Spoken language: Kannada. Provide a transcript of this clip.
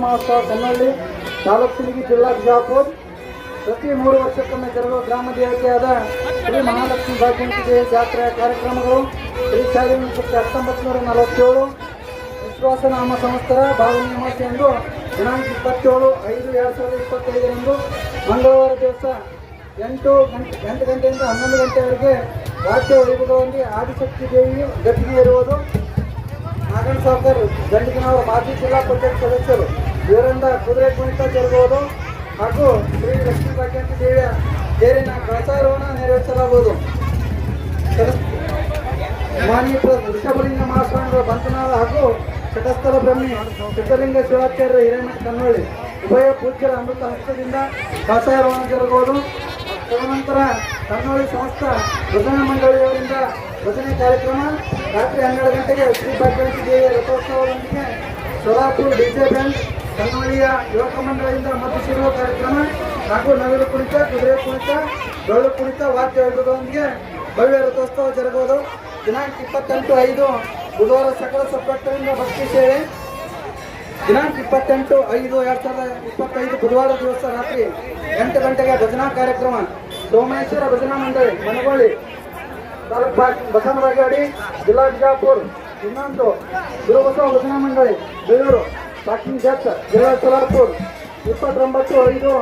ಮಹೋತ್ಸವ ಕನ್ನಳ್ಳಿ ತಾಲೂಕು ಸಿಲಿಗಿ ಜಿಲ್ಲಾ ಬಿಜಾಪುರ ಪ್ರತಿ 3 ವರ್ಷಕ್ಕೊಮ್ಮೆ ಜರುಗುವ ಗ್ರಾಮ ದೇವತೆಯಾದ ಶ್ರೀ ಮಹಾಲಕ್ಷ್ಮಿ ಭಾಗ್ಯಂತಿ ದೇವಿ ಜಾತ್ರೆಯ ಕಾರ್ಯಕ್ರಮಗಳು ಶ್ರೀ ಶಾಲಿನಿ 1947 ವಿಶ್ವಾಸನಾಮ ಸಂವತ್ಸರ ಭಾವನಿ ಅಮಾವಾಸ್ಯೆಯಂದು ದಿನಾಂಕ 27/5/2025 ಮಂಗಳವಾರ ದಿವಸ 8 ಗಂಟೆಯಿಂದ 11 ಗಂಟೆವರೆಗೆ ವಾದ್ಯ ವೈಭವದಲ್ಲಿ ಆದಿಶಕ್ತಿ ದೇವಿಯು ಗಟ್ಟಿಗೆ ಇರುವುದು. ನಾಗಣ್ಣ ಸಾವ್ಕರ್ ಗಂಡಿಗಿನವರ ಮಾಜಿ ಜಿಲ್ಲಾ ಪಂಚಾಯತ್ ಸದಸ್ಯರು ಇವರಿಂದ ಕುದುರೆ ಕುಣಿತ ಜರುಗುವುದು ಹಾಗೂ ಶ್ರೀ ಲಕ್ಷ್ಮೀ ಭಾಗ್ಯಂತಿ ದೇವಿಯ ತೇರಿನ ಕಳಸಾರೋಹಣ ನೆರವೇರಿಸಲಾಗುವುದು. ಮಾನ್ಯ ಋಷಭಲಿಂಗ ಮಹಾಸ್ವಾಮಿಗಳ ಬಂಧನಾದ ಹಾಗೂ ಶತಸ್ಥಲ ಬ್ರಹ್ಮಿ ಸಿದ್ಧಲಿಂಗ ಶಿವಾಚಾರ್ಯ ಹಿರೇಮಠ ಕನ್ನಳ್ಳಿ ಉಭಯ ಪೂಜ್ಯರ ಅಮೃತ ಹಸ್ತದಿಂದ ಕಳಸಾರೋಹಣ ಜರುಗುವುದು. ತದನಂತರ ಕನ್ನಳ್ಳಿ ಸಂಸ್ಥಾ ಭಜನಾ ಮಂಡಳಿಯವರಿಂದ ಭಜನೆ ಕಾರ್ಯಕ್ರಮ ರಾತ್ರಿ 12 ಗಂಟೆಗೆ ಶ್ರೀ ಭಾಗ್ಯಂತಿ ದೇವಿಯ ರಥೋತ್ಸವದೊಂದಿಗೆ ಸೋಲಾಪುರ ಡಿಜೆ ಬ್ಯಾಂಡ್ ಕನ್ನಳ್ಳಿಯ ಯುವಕ ಮಂಡಳಿಯಿಂದ ಮಧ್ಯಶಿರುವ ಕಾರ್ಯಕ್ರಮ ಹಾಗೂ ನವಿಲು ಕುಣಿತ, ಕುದುರೆ ಕುಣಿತ, ಡೊಳ್ಳು ಕುಣಿತ, ವಾದ್ಯ ವೈಭವದೊಂದಿಗೆ ಭವ್ಯ ರಥೋತ್ಸವ ಜರುಗುವುದು. ದಿನಾಂಕ 28/5 ಬುಧವಾರ ಸಕಲ ಸಭಕ್ತರಿಂದ ಭಕ್ತಿ ಸೇವೆ. ದಿನಾಂಕ 28/5/2025 ಬುಧವಾರ ದಿವಸ ರಾತ್ರಿ 8 ಗಂಟೆಗೆ ಭಜನಾ ಕಾರ್ಯಕ್ರಮ ಸೋಮೇಶ್ವರ ಭಜನಾ ಮಂಡಳಿ ಮನಗೋಳಿ ತಾಲೂಕು ಬಸವನಬಾಗೇವಾಡಿ ಜಿಲ್ಲಾ ಬಿಜಾಪುರ. ಇನ್ನೊಂದು ಗುರುಬಸವ ಭಜನಾ ಮಂಡಳಿ ಬೆಳ್ಳೂರು ಪಾಕಿಂಗ್ ಜತ್ ಜಿಲ್ಲಾ ಸೋಲಾಪುರ 29/5